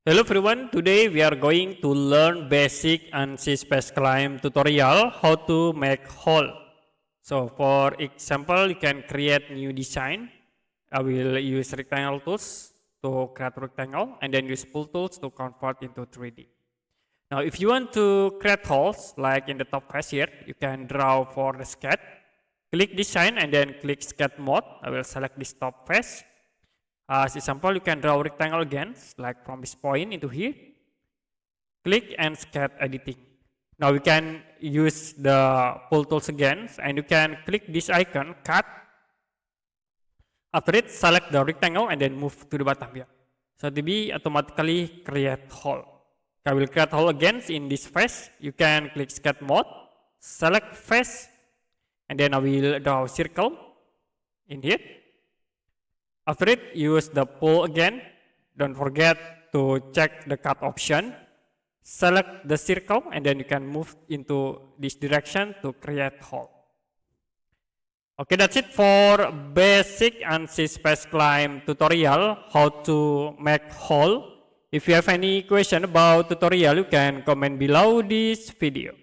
Hello everyone, today we are going to learn basic Ansys Spaceclaim tutorial how to make hole. So for example, you can create new design. I will use rectangle tools to create rectangle and then use pull tools to convert into 3D. Now if you want to create holes like in the top face here, you can draw for the sketch. Click design and then click sketch mode. I will select this top face. As example, you can draw a rectangle again, like from this point into here. Click and sketch editing. Now we can use the pull tools again, and you can click this icon, cut. After it, select the rectangle and then move to the bottom here. So to be automatically create hole. I will create hole again in this face. You can click sketch mode, select face, and then I will draw a circle in here. After it, use the pull again. Don't forget to check the cut option. Select the circle and then you can move into this direction to create hole. Okay, that's it for basic Ansys Spaceclaim tutorial, how to make hole. If you have any question about tutorial, you can comment below this video.